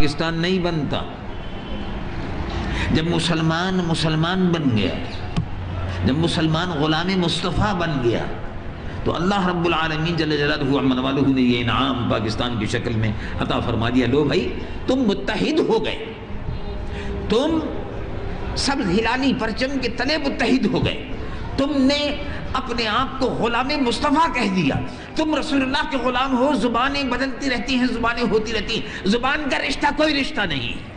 پاکستان نہیں بنتا۔ جب مسلمان بن گیا، جب مسلمان غلام مصطفیٰ بن گیا، تو اللہ رب العالمین جل جلالہ عمن والہ نے یہ انعام پاکستان کی شکل میں عطا فرما دیا۔ لو بھائی تم متحد ہو گئے، تم سب ہلالی پرچم کے تلے متحد ہو گئے، تم نے اپنے آپ کو غلام مصطفیٰ کہہ دیا، تم رسول اللہ کے غلام ہو۔ زبانیں بدلتی رہتی ہیں، زبانیں ہوتی رہتی ہیں، زبان کا رشتہ کوئی رشتہ نہیں ہے۔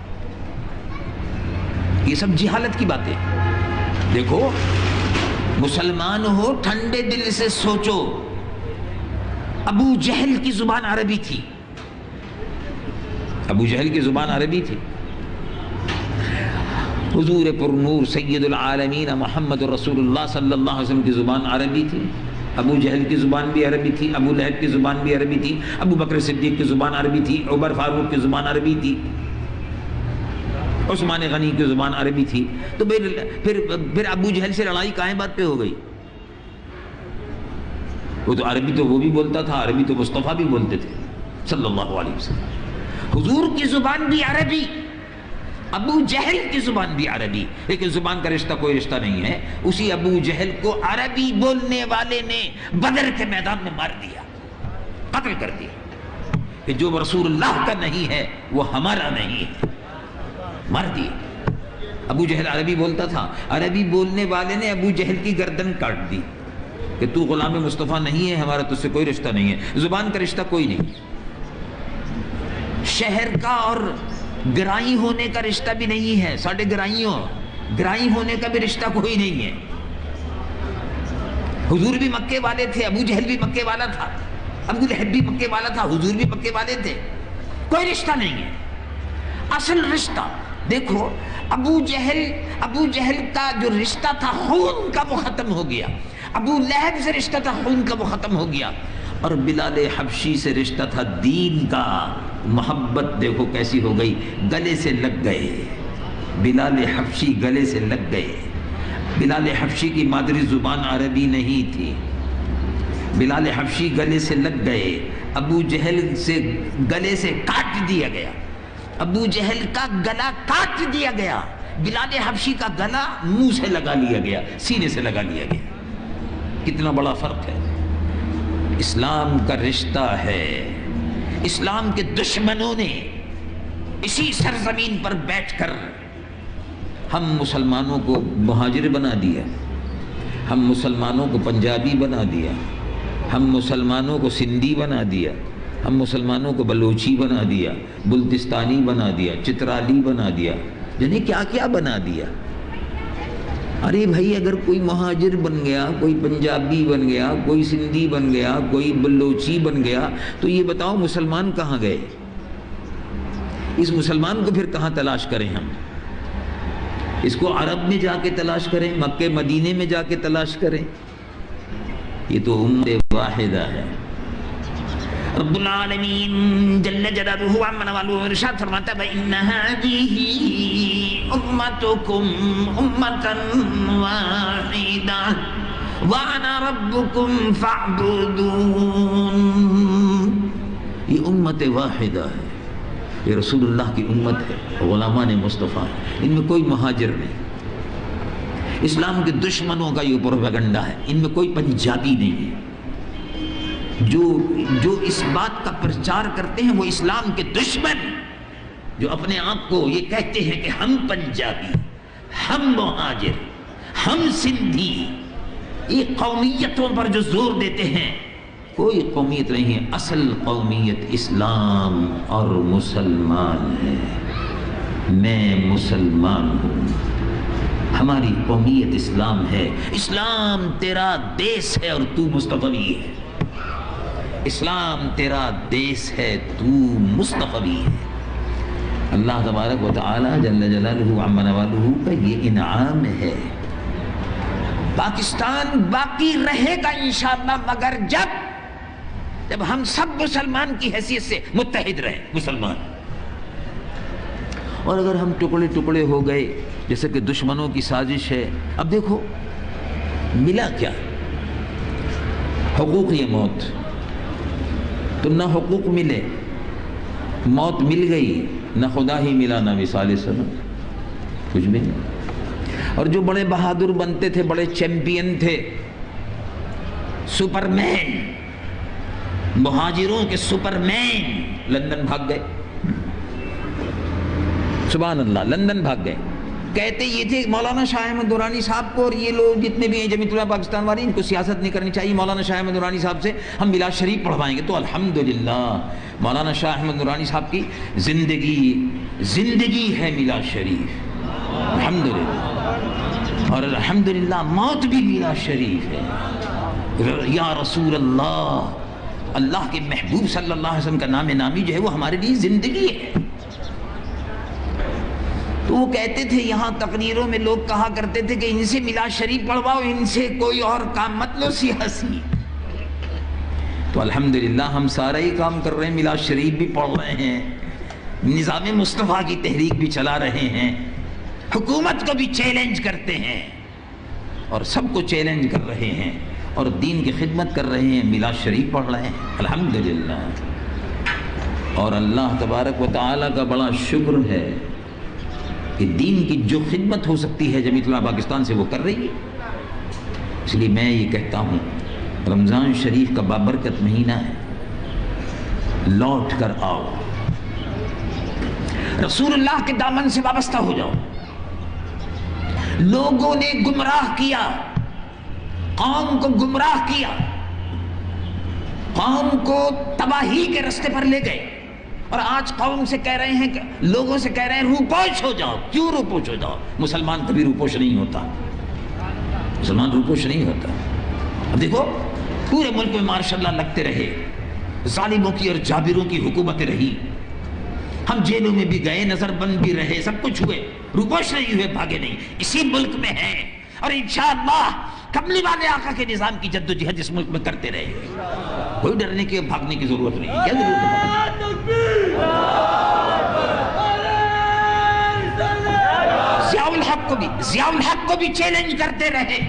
یہ سب جہالت کی باتیں۔ دیکھو مسلمان ہو، ٹھنڈے دل سے سوچو، ابو جہل کی زبان عربی تھی، ابو جہل کی زبان عربی تھی۔ حضور پر نور سید العالمین محمد رسول اللہ صلی اللہ علیہ وسلم کی زبان عربی تھی، ابو جہل کی زبان بھی عربی تھی، ابو لہب کی زبان بھی عربی تھی، ابو بکر صدیق کی زبان عربی تھی، عمر فاروق کی زبان عربی تھی، عثمان غنی کی زبان عربی تھی۔ تو پھر ابو جہل سے لڑائی کائیں بات پہ ہو گئی؟ وہ تو عربی تو وہ بھی بولتا تھا، عربی تو مصطفیٰ بھی بولتے تھے صلی اللہ علیہ وسلم۔ حضور کی زبان بھی عربی، ابو جہل کی زبان بھی عربی، لیکن زبان کا رشتہ کوئی رشتہ نہیں ہے۔ اسی ابو جہل کو عربی بولنے والے نے بدر کے میدان میں مار دیا، قتل کر دیا کہ جو رسول اللہ کا نہیں ہے وہ ہمارا نہیں ہے، مار دیا۔ ابو جہل عربی بولتا تھا، عربی بولنے والے نے ابو جہل کی گردن کاٹ دی کہ تو غلام مصطفیٰ نہیں ہے، ہمارا تجھ سے کوئی رشتہ نہیں ہے، زبان کا رشتہ کوئی نہیں۔ شہر کا اور گرائی ہونے کا رشتہ بھی نہیں ہے، ساڑھے گرائی ہونے کا بھی رشتہ کوئی نہیں ہے۔ حضور بھی مکے والے تھے، ابو جہل بھی مکے والا تھا، ابو لہب بھی مکے والا تھا، حضور بھی مکے والے تھے، کوئی رشتہ نہیں ہے۔ اصل رشتہ دیکھو، ابو جہل کا جو رشتہ تھا خون کا وہ ختم ہو گیا، ابو لہب سے رشتہ تھا خون کا وہ ختم ہو گیا، اور بلال حبشی سے رشتہ تھا دین کا، محبت دیکھو کیسی ہو گئی، گلے سے لگ گئے، بلال حبشی گلے سے لگ گئے۔ بلال حبشی کی مادری زبان عربی نہیں تھی، بلال حبشی گلے سے لگ گئے، ابو جہل سے گلے سے کاٹ دیا گیا، ابو جہل کا گلا کاٹ دیا گیا، بلال حبشی کا گلا منہ سے لگا لیا گیا، سینے سے لگا لیا گیا۔ کتنا بڑا فرق ہے۔ اسلام کا رشتہ ہے۔ اسلام کے دشمنوں نے اسی سرزمین پر بیٹھ کر ہم مسلمانوں کو مہاجر بنا دیا، ہم مسلمانوں کو پنجابی بنا دیا، ہم مسلمانوں کو سندھی بنا دیا، ہم مسلمانوں کو بلوچی بنا دیا، بلتستانی بنا دیا، چترالی بنا دیا، یعنی کیا کیا بنا دیا۔ ارے بھائی اگر کوئی مہاجر بن گیا، کوئی پنجابی بن گیا، کوئی سندھی بن گیا، کوئی بلوچی بن گیا، تو یہ بتاؤ مسلمان کہاں گئے؟ اس مسلمان کو پھر کہاں تلاش کریں ہم؟ اس کو عرب میں جا کے تلاش کریں، مکہ مدینے میں جا کے تلاش کریں؟ یہ تو امت واحدہ ہے۔ رب العالمین جل جلالہ عمن والہ ارشاد فرماتا ہے وَإِنَّ هَذِهِ أُمَّتُكُمْ أُمَّةً وَاحِدَةً وَأَنَا رَبُّكُمْ فَاعْبُدُونِ۔ یہ امت واحدہ ہے، یہ رسول اللہ کی امت ہے، غلامان مصطفیٰ، ان میں کوئی مہاجر نہیں۔ اسلام کے دشمنوں کا یہ پروپیگنڈا ہے، ان میں کوئی پنجابی نہیں ہے۔ جو اس بات کا پرچار کرتے ہیں وہ اسلام کے دشمن، جو اپنے آپ کو یہ کہتے ہیں کہ ہم پنجابی، ہم مہاجر، ہم سندھی، یہ قومیتوں پر جو زور دیتے ہیں، کوئی قومیت نہیں ہے، اصل قومیت اسلام اور مسلمان ہے۔ میں مسلمان ہوں، ہماری قومیت اسلام ہے، اسلام تیرا دیس ہے اور تو مصطفی ہے، اسلام تیرا دیس ہے، تو مصطفی ہے۔ اللہ تبارک و تعالی جل جلالہ عمن والہ کا یہ انعام ہے۔ پاکستان باقی رہے گا انشاءاللہ مگر جب ہم سب مسلمان کی حیثیت سے متحد رہیں، مسلمان۔ اور اگر ہم ٹکڑے ٹکڑے ہو گئے جیسے کہ دشمنوں کی سازش ہے، اب دیکھو ملا کیا؟ حقوق یہ موت، تو نہ حقوق ملے، موت مل گئی نہ خدا ہی ملا نہ وصال سنم، کچھ بھی نہیں۔ اور جو بڑے بہادر بنتے تھے، بڑے چیمپئن تھے، سپر مین، مہاجروں کے سپر مین، لندن بھاگ گئے، سبحان اللہ، لندن بھاگ گئے۔ کہتے یہ تھے مولانا شاہ احمد درانی صاحب کو، اور یہ لوگ جتنے بھی ہیں جمیعت علماء پاکستان والے، ان کو سیاست نہیں کرنی چاہیے، مولانا شاہ احمد درانی صاحب سے ہم میلاد شریف پڑھوائیں گے۔ تو الحمدللہ مولانا شاہ احمد درانی صاحب کی زندگی ہے میلاد شریف، الحمدللہ، اور الحمدللہ موت بھی میلاد شریف ہے۔ یا رسول اللہ، اللہ کے محبوب صلی اللہ علیہ وسلم کا نام نامی جو ہے وہ ہمارے لیے زندگی ہے۔ تو وہ کہتے تھے، یہاں تقریروں میں لوگ کہا کرتے تھے کہ ان سے میلاد شریف پڑھواؤ، ان سے کوئی اور کام مت لو سیاسی۔ تو الحمدللہ ہم سارا ہی کام کر رہے ہیں، میلاد شریف بھی پڑھ رہے ہیں، نظام مصطفیٰ کی تحریک بھی چلا رہے ہیں، حکومت کو بھی چیلنج کرتے ہیں، اور سب کو چیلنج کر رہے ہیں، اور دین کی خدمت کر رہے ہیں، میلاد شریف پڑھ رہے ہیں، الحمدللہ۔ اور اللہ تبارک و تعالیٰ کا بڑا شکر ہے کہ دین کی جو خدمت ہو سکتی ہے جمیعت علماء پاکستان سے وہ کر رہی ہے۔ اس لیے میں یہ کہتا ہوں، رمضان شریف کا بابرکت مہینہ ہے، لوٹ کر آؤ، رسول اللہ کے دامن سے وابستہ ہو جاؤ۔ لوگوں نے گمراہ کیا، قوم کو گمراہ کیا، قوم کو تباہی کے رستے پر لے گئے، اور آج قوم سے کہہ رہے ہیں کہ لوگوں سے کہہ رہے ہیں روپوش ہو جاؤ۔ کیوں روپوش ہو جاؤ؟ مسلمان کبھی روپوش نہیں ہوتا، مسلمان روپوش نہیں ہوتا۔ اب دیکھو پورے ملک میں ماشاءاللہ لگتے رہے، ظالموں کی اور جابروں کی حکومتیں رہی، ہم جیلوں میں بھی گئے، نظر بند بھی رہے، سب کچھ ہوئے، روپوش نہیں ہوئے، بھاگے نہیں، اسی ملک میں ہیں، اور انشاءاللہ کملی والے آقا کے نظام کی جد و جہد اس ملک میں کرتے رہے ہیں۔ کوئی ڈرنے کی بھاگنے کی ضرورت نہیں، کیا ضرورت ہے؟ ضیاء الحق کو بھی چیلنج کرتے رہے،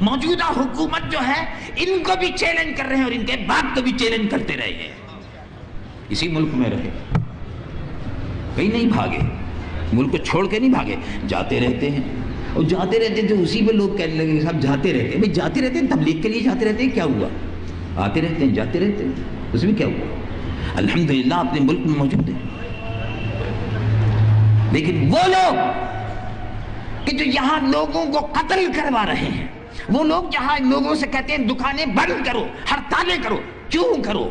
موجودہ حکومت جو ہے ان کو بھی چیلنج کر رہے ہیں، اور ان کے باپ کو بھی چیلنج کرتے رہے ہیں، اسی ملک میں رہے، کہیں نہیں بھاگے، ملک کو چھوڑ کے نہیں بھاگے، جاتے رہتے ہیں، اور جاتے رہتے ہیں تو اسی پہ لوگ کہنے لگے صاحب جاتے رہتے ہیں، بھئی جاتے رہتے ہیں، تبلیغ کے لیے جاتے رہتے ہیں، کیا ہوا؟ آتے رہتے ہیں، جاتے رہتے ہیں، اس میں کیا ہوا؟ الحمدللہ اپنے ملک میں موجود ہیں۔ لیکن وہ لوگ کہ جو یہاں لوگوں کو قتل کروا رہے ہیں، وہ لوگ جہاں لوگوں سے کہتے ہیں دکانیں بند کرو، ہڑتالیں کرو، کیوں کرو؟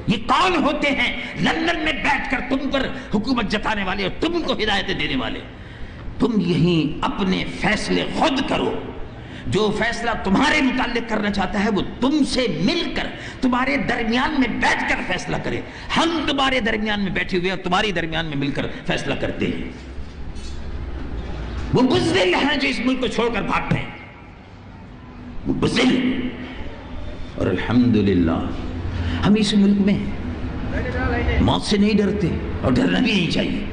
یہ کون ہوتے ہیں لندن میں بیٹھ کر تم پر حکومت جتانے والے اور تم کو ہدایتیں دینے والے؟ تم یہیں اپنے فیصلے خود کرو، جو فیصلہ تمہارے متعلق کرنا چاہتا ہے وہ تم سے مل کر تمہارے درمیان میں بیٹھ کر فیصلہ کرے۔ ہم تمہارے درمیان میں بیٹھے ہوئے اور تمہارے درمیان میں مل کر فیصلہ کرتے ہیں۔ وہ بزدل ہیں جو اس ملک کو چھوڑ کر بھاگ رہے ہیں، وہ بزدل، اور الحمدللہ ہم اس ملک میں موت سے نہیں ڈرتے، اور ڈرنا بھی نہیں چاہیے،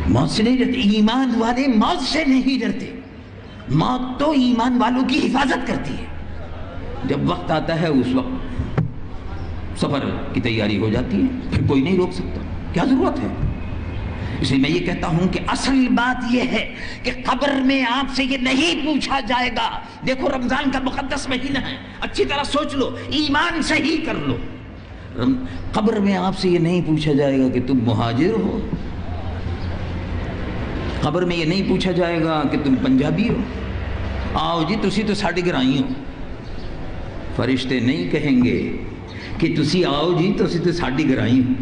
موت سے نہیں ڈرتے۔ ایمان والے موت سے نہیں ڈرتے، موت تو ایمان والوں کی حفاظت کرتی ہے۔ جب وقت آتا ہے اس وقت سفر کی تیاری ہو جاتی ہے، پھر کوئی نہیں روک سکتا، کیا ضرورت ہے؟ اس لیے میں یہ کہتا ہوں کہ اصل بات یہ ہے کہ قبر میں آپ سے یہ نہیں پوچھا جائے گا۔ دیکھو رمضان کا مقدس مہینہ ہے، اچھی طرح سوچ لو، ایمان صحیح کر لو۔ قبر میں آپ سے یہ نہیں پوچھا جائے گا کہ تم مہاجر ہو، قبر میں یہ نہیں پوچھا جائے گا کہ تم پنجابی ہو، آؤ جی تسی تو ساڈے گھرائی ہو۔ فرشتے نہیں کہیں گے کہ تسی آؤ جی تسی تو ساڈی گھرائی ہو۔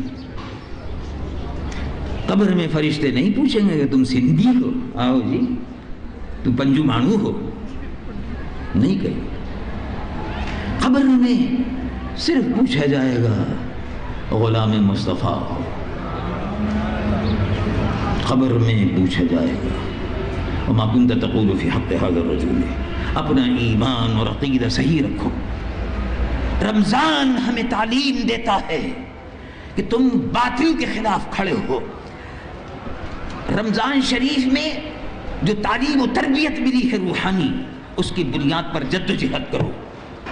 قبر میں فرشتے نہیں پوچھیں گے کہ تم سندھی ہو، آؤ جی تم پنجو مانو ہو، نہیں کہیں۔ قبر میں صرف پوچھا جائے گا غلام مصطفیٰ ہو، قبر میں پوچھا جائے گا وما كنت تقول في حق هذا الرجل۔ اپنا ایمان اور عقیدہ صحیح رکھو۔ رمضان ہمیں تعلیم دیتا ہے کہ تم باطل کے خلاف کھڑے ہو۔ رمضان شریف میں جو تعلیم و تربیت ملی ہے روحانی، اس کی بنیاد پر جد و جہد کرو۔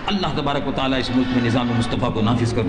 اللہ تبارک و تعالیٰ اس ملک میں نظام مصطفیٰ کو نافذ کرو۔